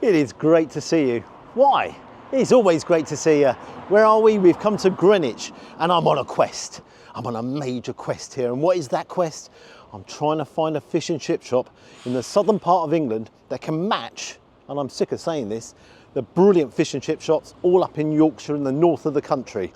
It is great to see you. Why? It's always great to see you. Where are we? We've come to Greenwich and I'm on a quest. I'm on a major quest here. And what is that quest? I'm trying to find a fish and chip shop in the southern part of England that can match, and I'm sick of saying this, the brilliant fish and chip shops all up in Yorkshire in the north of the country.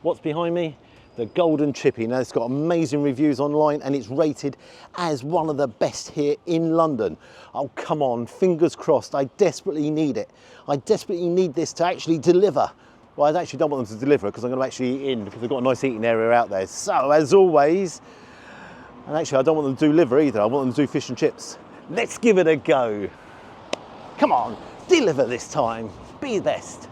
What's behind me? The Golden Chippy. Now it's got amazing reviews online and it's rated as one of the best here in London. Oh, come on, fingers crossed. I desperately need it. I desperately need this to actually deliver. Well, I actually don't want them to deliver because I'm going to actually eat in because they've got a nice eating area out there. So, as always, and actually I don't want them to do liver either. I want them to do fish and chips. Let's give it a go. Come on, deliver this time. Be the best.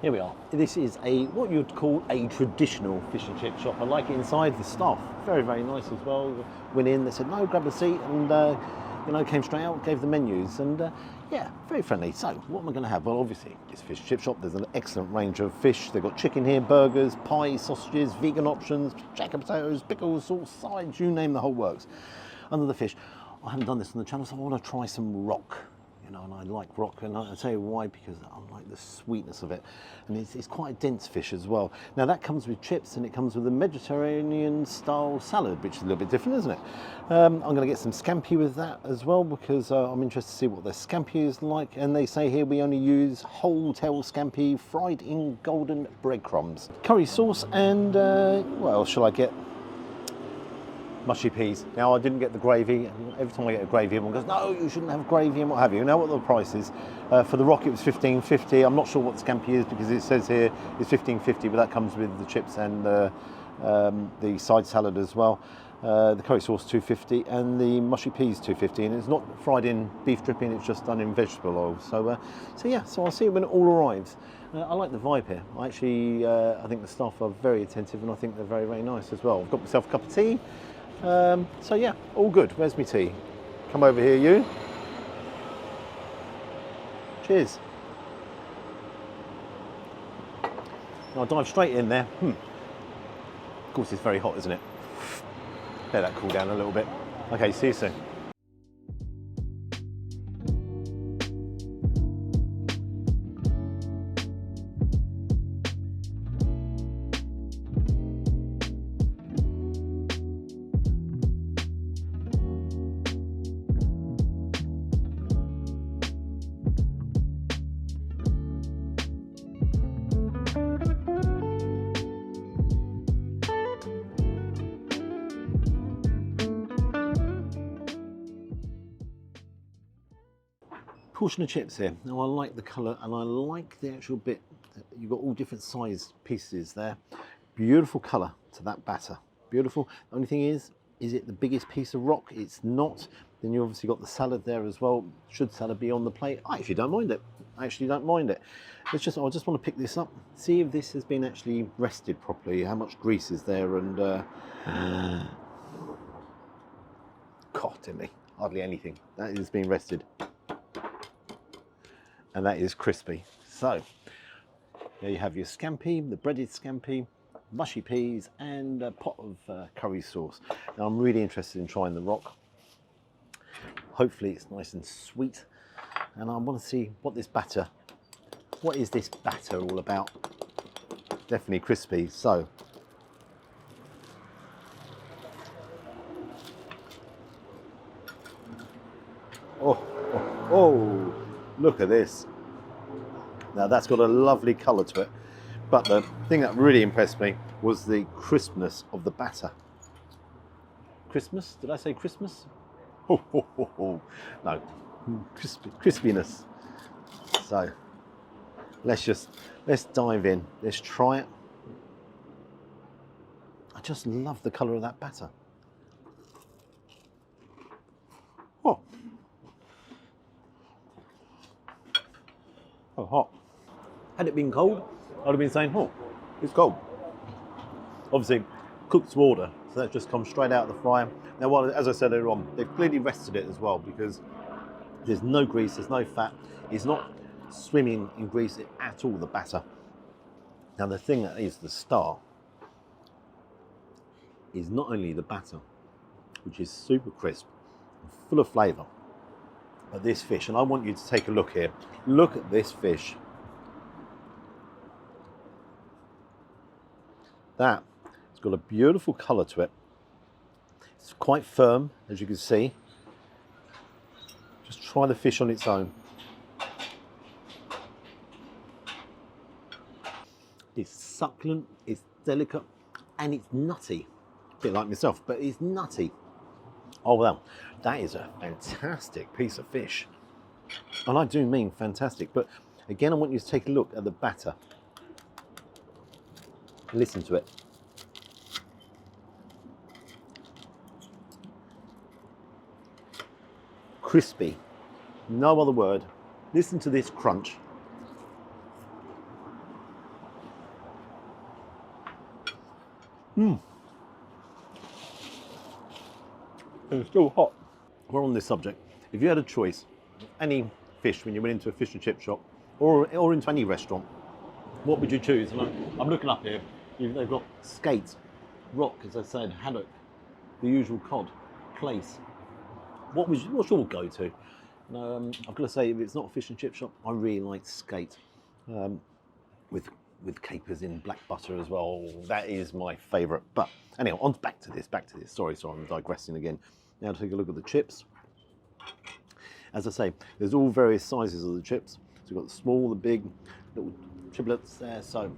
Here we are. This is what you'd call a traditional fish and chip shop. I like it inside. The staff very, very nice as well. Went in, they said no, grab a seat, and came straight out, gave the menus, and yeah, very friendly. So what am I going to have? Well, obviously it's a fish and chip shop. There's an excellent range of fish. They've got chicken here, burgers, pies, sausages, vegan options, jack and potatoes, pickles, sauce, sides, you name the whole works. Under the fish, I haven't done this on the channel, so I want to try some rock. And I like rock, and I'll tell you why, because I like the sweetness of it, and it's quite a dense fish as well. Now that comes with chips, and it comes with a Mediterranean style salad, which is a little bit different, isn't it? I'm going to get some scampi with that as well, because I'm interested to see what their scampi is like, and they say here we only use whole tail scampi fried in golden breadcrumbs. Curry sauce, and what else shall I get? Mushy peas. Now I didn't get the gravy. Every time I get a gravy, everyone goes, no, you shouldn't have gravy and what have you. Now what the price is? For the rock it was $15.50. I'm not sure what the scampi is because it says here it's $15.50, but that comes with the chips and the side salad as well. The curry sauce $2.50 and the mushy peas $2.50, and it's not fried in beef dripping, it's just done in vegetable oil. So I'll see it when it all arrives. I like the vibe here. I think the staff are very attentive, and I think they're very, very nice as well. I've got myself a cup of tea. So yeah, all good. Where's my tea? Come over here, you. Cheers. I'll dive straight in there. Of course it's very hot, isn't it? Let that cool down a little bit. Okay, see you soon. Portion of chips here. Now I like the colour, and I like the actual bit. You've got all different size pieces there. Beautiful colour to that batter. Beautiful. The only thing is it the biggest piece of rock? It's not. Then you obviously got the salad there as well. Should salad be on the plate? I actually don't mind it. I just want to pick this up, see if this has been actually rested properly, how much grease is there, and God, dear me, hardly anything. That is being rested. And that is crispy. So there you have your scampi, the breaded scampi, mushy peas, and a pot of curry sauce. Now I'm really interested in trying the rock. Hopefully it's nice and sweet, and I want to see what is this batter all about. Definitely crispy. So oh, look at this. Now that's got a lovely colour to it, but the thing that really impressed me was the crispness of the batter. Christmas? Did I say Christmas? No, crispiness. So let's dive in. Let's try it. I just love the colour of that batter. Oh. Oh, hot. Had it been cold, I'd have been saying, oh, it's cold. Obviously, cooked to order, so that's just come straight out of the fryer. Now, while, as I said earlier on, they've clearly rested it as well because there's no grease, there's no fat. It's not swimming in grease at all, the batter. Now, the thing that is the star is not only the batter, which is super crisp and full of flavour, but this fish, and I want you to take a look here. Look at this fish. That, it's got a beautiful colour to it. It's quite firm, as you can see. Just try the fish on its own. It's succulent, it's delicate, and it's nutty. A bit like myself, but it's nutty. Oh well, that is a fantastic piece of fish. And I do mean fantastic, but again, I want you to take a look at the batter. Listen to it. Crispy, no other word. Listen to this crunch. And it's still hot. We're on this subject. If you had a choice of any fish when you went into a fish and chip shop or into any restaurant, what would you choose? And I'm looking up here. They've got skate, rock, as I said, haddock, the usual cod, plaice. What's your go-to? I've got to say, if it's not a fish and chip shop, I really like skate, with capers in black butter as well. That is my favourite. But anyhow, back to this. Sorry, I'm digressing again. Now take a look at the chips. As I say, there's all various sizes of the chips. So you've got the small, the big, little chiblets there. So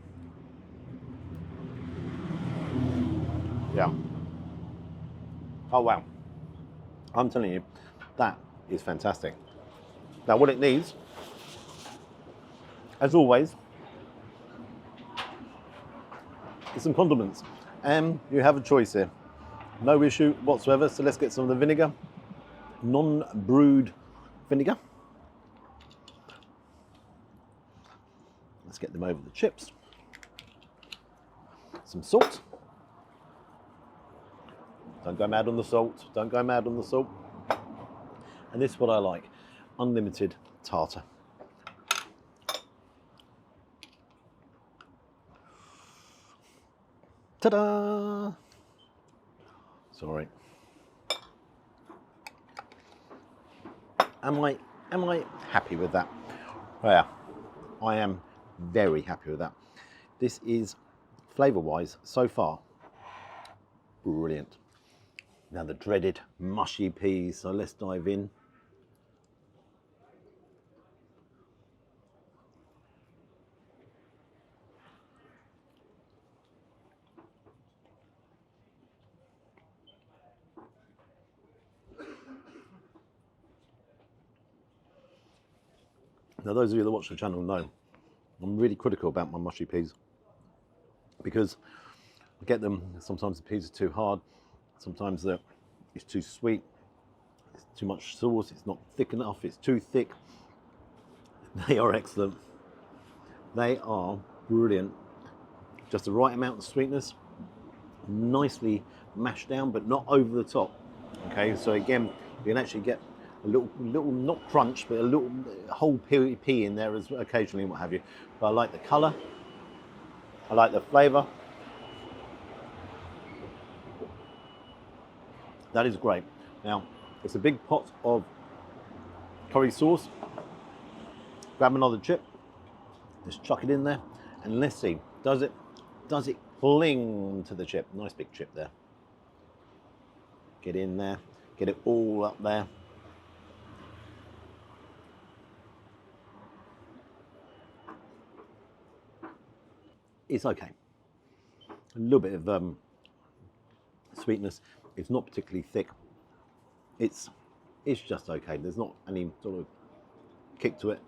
yeah. Oh wow. I'm telling you, that is fantastic. Now what it needs, as always, is some condiments. And you have a choice here. No issue whatsoever. So let's get some of the vinegar. Non-brewed vinegar. Let's get them over the chips. Some salt. Don't go mad on the salt. Don't go mad on the salt. And this is what I like. Unlimited tartar. Ta-da! Sorry. Am I happy with that? Yeah, I am very happy with that. This is, flavour-wise, so far, brilliant. Now the dreaded mushy peas, so let's dive in. Now those of you that watch the channel know I'm really critical about my mushy peas because I get them, sometimes the peas are too hard, sometimes it's too sweet, it's too much sauce, it's not thick enough, it's too thick. They are excellent. They are brilliant. Just the right amount of sweetness, nicely mashed down, but not over the top. Okay, so again, you can actually get a little not crunch, but a little whole pea in there as occasionally, what have you. But I like the colour, I like the flavour. That is great. Now, it's a big pot of curry sauce. Grab another chip, just chuck it in there, and let's see, does it cling to the chip? Nice big chip there. Get in there, get it all up there. It's okay. A little bit of sweetness. It's not particularly thick. It's just okay. There's not any sort of kick to it.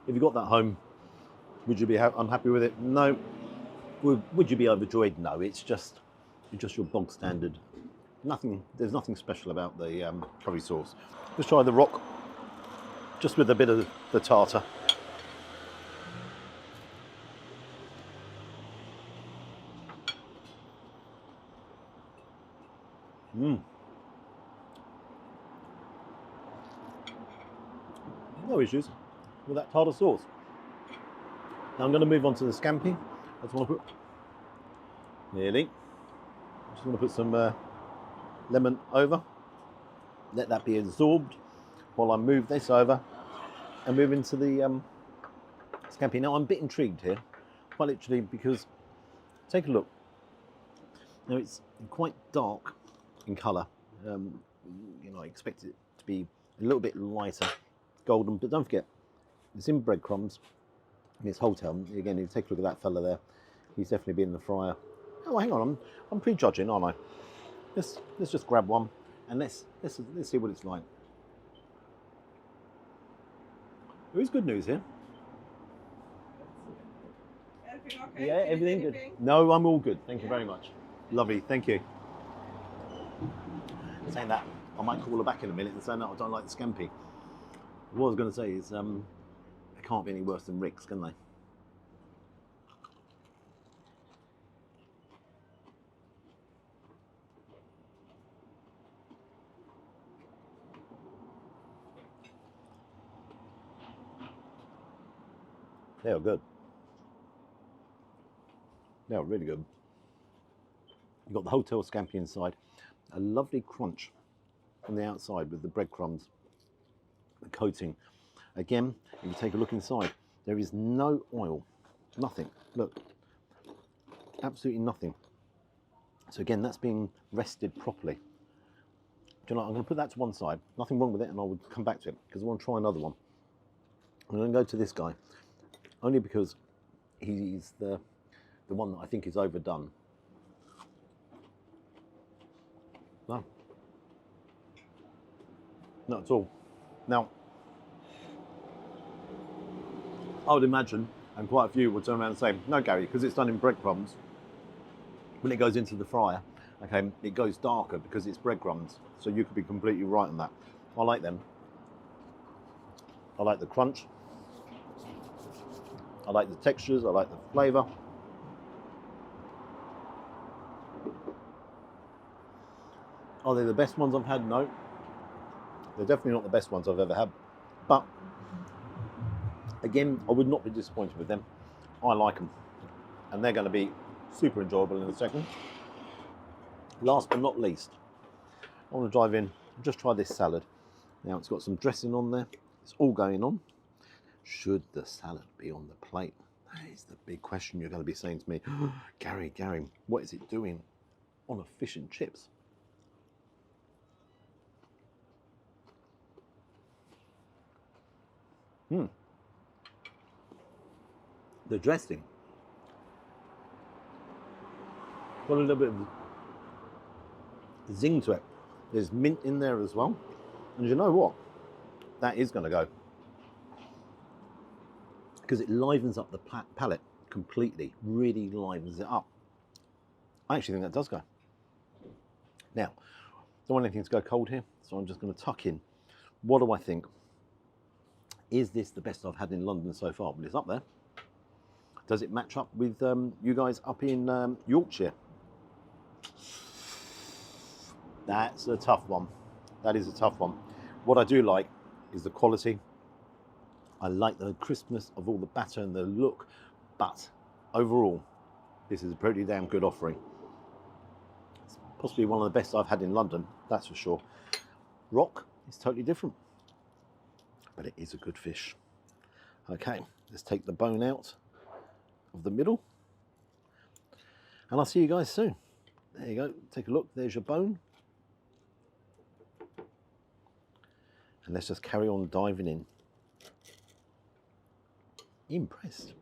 If you've got that home, Would you be unhappy with it? No. Would you be overjoyed? No. It's just your bog standard. Nothing. There's nothing special about the curry sauce. Let's try the rock, just with a bit of the tartar. No issues with that tartar sauce. Now I'm going to move on to the scampi. I just want to put nearly. I just want to put some lemon over. Let that be absorbed while I move this over and move into the scampi. Now I'm a bit intrigued here, quite literally, because take a look. Now it's quite dark in colour. You know, I expect it to be a little bit lighter, golden, but don't forget, it's in breadcrumbs. And it's hotel. Again, you take a look at that fella there. He's definitely been in the fryer. Oh, hang on, I'm prejudging, aren't I? Let's just grab one and let's see what it's like. There is good news here. Everything okay? Yeah, everything good. No, I'm all good. Thank you very much. Lovely, thank you. Saying that, I might call her back in a minute and say, no, I don't like the scampi. What I was going to say is, they can't be any worse than Rick's, can they? They are good. They are really good. You've got the hotel scampi inside, a lovely crunch on the outside with the breadcrumbs, the coating. Again, if you take a look inside, there is no oil, nothing. Look, absolutely nothing. So again, that's being rested properly. Do you know, I'm going to put that to one side. Nothing wrong with it, and I would come back to it because I want to try another one. I'm going to go to this guy, only because he's the one that I think is overdone. No, not at all. Now, I would imagine, and quite a few would turn around and say, no, Gary, because it's done in breadcrumbs, when it goes into the fryer, okay, it goes darker because it's breadcrumbs. So you could be completely right on that. I like them. I like the crunch. I like the textures. I like the flavour. Are they the best ones I've had? No. They're definitely not the best ones I've ever had. But again, I would not be disappointed with them. I like them. And they're going to be super enjoyable in a second. Last but not least, I want to dive in and just try this salad. Now it's got some dressing on there. It's all going on. Should the salad be on the plate? That is the big question you're going to be saying to me. Gary, what is it doing on a fish and chips? The dressing got a little bit of zing to it. There's mint in there as well. And you know what? That is going to go. Because it livens up the palate completely. Really livens it up. I actually think that does go. Now, don't want anything to go cold here, so I'm just going to tuck in. What do I think? Is this the best I've had in London so far? Well, it's up there. Does it match up with you guys up in Yorkshire? That's a tough one. That is a tough one. What I do like is the quality. I like the crispness of all the batter and the look, but overall, this is a pretty damn good offering. It's possibly one of the best I've had in London, that's for sure. Rock is totally different, but it is a good fish. Okay, let's take the bone out of the middle, and I'll see you guys soon. There you go, take a look, there's your bone. And let's just carry on diving in. Impressed.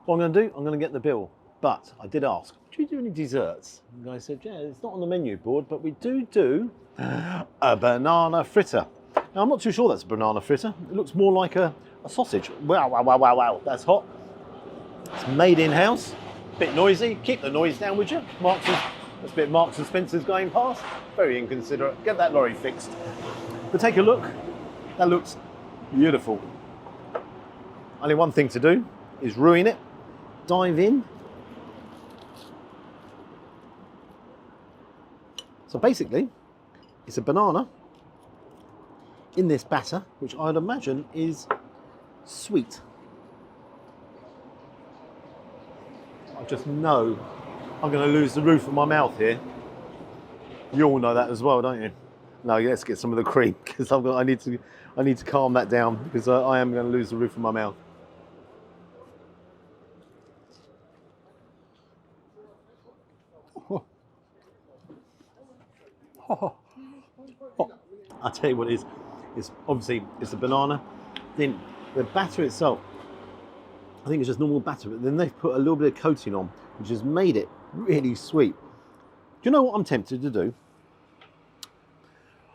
What I'm going to do, I'm going to get the bill, but I did ask, do you do any desserts? And the guy said, yeah, it's not on the menu board, but we do a banana fritter. Now, I'm not too sure that's a banana fritter. It looks more like a a sausage. Wow, wow, wow, wow, wow. That's hot. It's made in-house. Bit noisy. Keep the noise down, would you? That's a bit Marks and Spencer's going past. Very inconsiderate. Get that lorry fixed. But take a look. That looks beautiful. Only one thing to do is ruin it. Dive in. So basically, it's a banana in this batter, which I'd imagine is sweet. I just know I'm going to lose the roof of my mouth here. You all know that as well, don't you? No, let's get some of the cream because I need to calm that down because I am going to lose the roof of my mouth. I'll tell you what it is. It's obviously it's a banana. Then the batter itself, I think it's just normal batter, but then they've put a little bit of coating on, which has made it really sweet. Do you know what I'm tempted to do?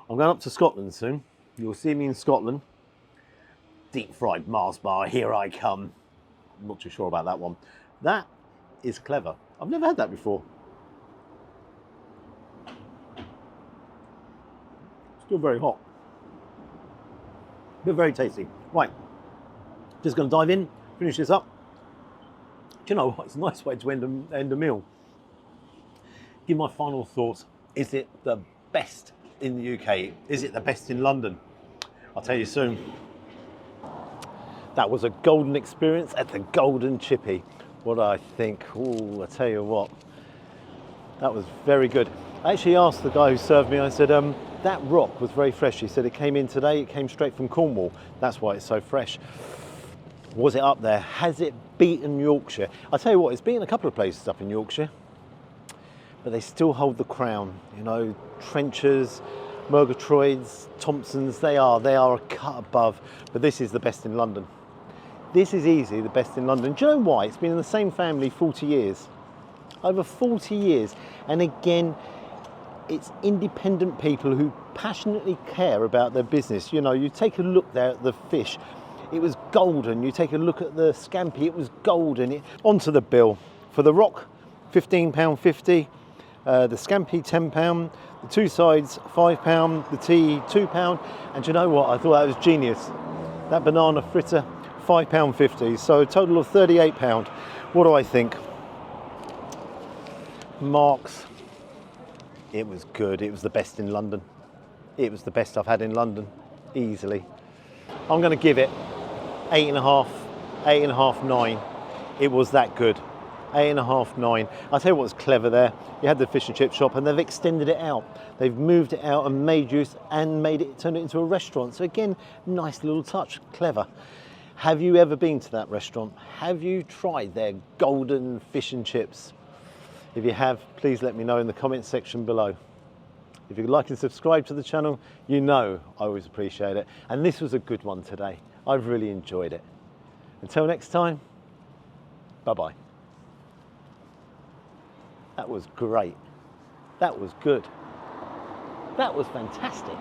I'm going up to Scotland soon. You'll see me in Scotland. Deep fried Mars bar, here I come. I'm not too sure about that one. That is clever. I've never had that before. Still very hot. But very tasty. Right, just going to dive in, finish this up. Do you know what? It's a nice way to end a meal. Give my final thoughts. Is it the best in the UK? Is it the best in London? I'll tell you soon. That was a golden experience at the Golden Chippy. What do I think? Oh, I tell you what. That was very good. I actually asked the guy who served me, I said, that rock was very fresh. He said it came in today, it came straight from Cornwall. That's why it's so fresh. Was it up there? Has it beaten Yorkshire? I'll tell you what, it's beaten a couple of places up in Yorkshire, but they still hold the crown. You know, Trenchers, Murgatroyds, Thompsons, they are a cut above, but this is the best in London. This is easily the best in London. Do you know why? It's been in the same family 40 years. Over 40 years. And again, it's independent people who passionately care about their business. You know, you take a look there at the fish, it was golden. You take a look at the scampi, it was golden. Onto the bill. For the rock, £15.50. The scampi, £10. The two sides, £5. The tea, £2. And do you know what? I thought that was genius. That banana fritter, £5.50. So a total of £38. What do I think? Marks. It was good. It was the best in London. It was the best I've had in London, easily. I'm going to give it 8.5, 9. It was that good. 8.5, 9. I'll tell you what's clever there. You had the fish and chip shop and they've extended it out. They've moved it out and made use and turned it into a restaurant. So again, nice little touch, clever. Have you ever been to that restaurant? Have you tried their golden fish and chips? If you have, please let me know in the comments section below. If you could like and subscribe to the channel, you know I always appreciate it. And this was a good one today. I've really enjoyed it. Until next time, bye-bye. That was great. That was good. That was fantastic.